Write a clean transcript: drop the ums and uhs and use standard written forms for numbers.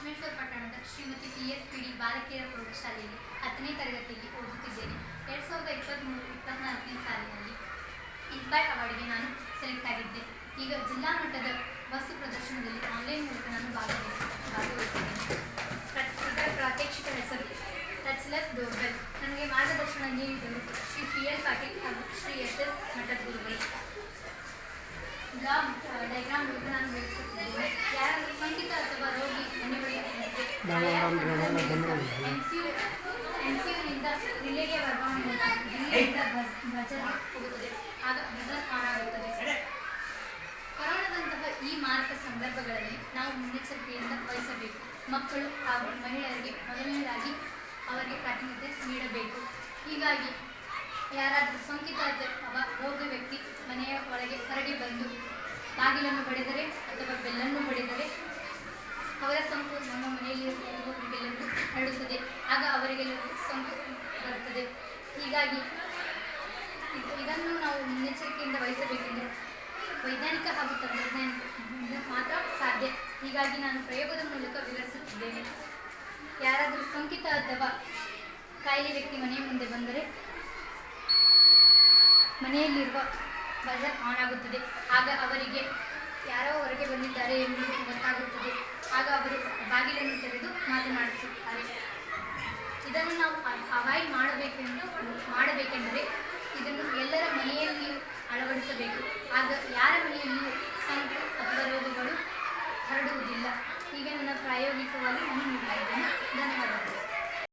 ಲಕ್ಷ್ಮೇಶ್ವರ ಪಟ್ಟಣದ ಶ್ರೀಮತಿ PSPD ಬಾಲಕಿಯರ ಪ್ರೌಢಶಾಲೆಯಲ್ಲಿ 10ನೇ ತರಗತಿಯಲ್ಲಿ ಓದುತ್ತಿದ್ದೇನೆ. 2023-24ನೇ ಸಾಲಿನಲ್ಲಿ ಇನ್ಸ್ಪೈರ್ ಅವಾರ್ಡ್ಗೆ ನಾನು ಸೆಲೆಕ್ಟ್ ಆಗಿದ್ದೆ. ಈಗ ಜಿಲ್ಲಾ ಮಟ್ಟದ ವಸ್ತು ಪ್ರದರ್ಶನದಲ್ಲಿ ಆನ್ಲೈನ್ ಮೂಲಕ ನಾನು ಭಾಗವಹಿಸಿದ್ದೇನೆ. ಇದರ ಪ್ರಾತ್ಯಕ್ಷಿಕ ಹೆಸರು ಟಚ್ಲೆಸ್ ಡೋರ್ಬೆಲ್. ನನಗೆ ಮಾರ್ಗದರ್ಶನ ನೀಡಿದರು ಶ್ರೀ PL ಪಾಟೀಲ್ ಹಾಗೂ ಶ್ರೀ SS ಮಠದ ಗುರುಗಳು. ಬ್ಲಾಗ್ ಡಯಾಗ್ರಾಮ್ ಮೂಲಕ ನಾನು ವಿವರಿಸುತ್ತಿದ್ದೇನೆ. ಯಾರಾದರೂ ಸೋಂಕಿತ ಅಥವಾ ರೋಗಿ ಮನೆಗಳಿಗೆ MCUನಿಂದ ರಿಲೇಗೆ ವರ್ಗಾವಣೆ ಜಿಲ್ಲೆಯಿಂದ ಬಜರ್ಗೆ ಹೋಗುತ್ತದೆ. ಆಗ ಬಜರ್ ಆನ್ ಆಗುತ್ತದೆ. ಕೊರೋನಾದಂತಹ ಈ ಮಾರಕ ಸಂದರ್ಭಗಳಲ್ಲಿ ನಾವು ಮುನ್ನೆಚ್ಚರಿಕೆಯಿಂದ ವಹಿಸಬೇಕು. ಮಕ್ಕಳು ಹಾಗೂ ಮಹಿಳೆಯರಿಗೆ ಮೊದಲನೇದಾಗಿ ಅವರಿಗೆ ಪ್ರಾಧಾನ್ಯತೆ ನೀಡಬೇಕು. ಹೀಗಾಗಿ ಯಾರಾದರೂ ಸೋಂಕಿತ ಅಥವಾ ರೋಗ ವ್ಯಕ್ತಿ ಮನೆಯ ಒಳಗೆ ಹೊರಗೆ ಬಂದು ಬಾಗಿಲನ್ನು ಬಡಿದರೆ ಅಥವಾ ಬೆಲ್ಲನ್ನು ಬಡಿದರೆ ಅವರ ಸೋಂಕು ನಮ್ಮ ಮನೆಯಲ್ಲಿ ಇರುವವರಿಗೆಲ್ಲರಿಗೂ ಹರಡುತ್ತದೆ. ಆಗ ಅವರಿಗೆಲ್ಲರಿಗೂ ಸೋಂಕು ಬರುತ್ತದೆ. ಹೀಗಾಗಿ ಇದನ್ನು ನಾವು ಮುನ್ನೆಚ್ಚರಿಕೆಯಿಂದ ವಹಿಸಬೇಕೆಂದು ವೈಜ್ಞಾನಿಕ ಹಾಗೂ ತಂತ್ರಜ್ಞಾನದಿಂದ ಮಾತ್ರ ಸಾಧ್ಯ. ಹೀಗಾಗಿ ನಾನು ಪ್ರಯೋಗದ ಮೂಲಕ ವಿವರಿಸುತ್ತಿದ್ದೇನೆ. ಯಾರಾದರೂ ಸೋಂಕಿತ ಅಥವಾ ಕಾಯಿಲೆ ವ್ಯಕ್ತಿ ಮನೆಯ ಮುಂದೆ ಬಂದರೆ ಮನೆಯಲ್ಲಿರುವ ಬಜರ್ ಆನ್ ಆಗುತ್ತದೆ. ಆಗ ಅವರಿಗೆ ಯಾರೋ ಹೊರಗೆ ಬಂದಿದ್ದಾರೆ ಎಂಬುದು ಗೊತ್ತಾಗುತ್ತದೆ. ಆಗ ಅವರು ಬಾಗಿಲನ್ನು ತೆರೆದು ಮಾತನಾಡಿಸುತ್ತಾರೆ. ಇದನ್ನು ನಾವು ಅವಾಯ್ಡ್ ಮಾಡಬೇಕೆಂದರೆ ಇದನ್ನು ಎಲ್ಲರ ಮನೆಯಲ್ಲಿಯೂ ಅಳವಡಿಸಬೇಕು. ಆಗ ಯಾರ ಮನೆಯಲ್ಲಿಯೂ ಸೋಂಕು ಅಥವಾ ರೋಗಗಳು ಹರಡುವುದಿಲ್ಲ. ಹೀಗೆ ನನ್ನ ಪ್ರಾಯೋಗಿಕವಾಗಿ ನಾನು ನೀಡಿದ್ದೇನೆ. ಧನ್ಯವಾದಗಳು.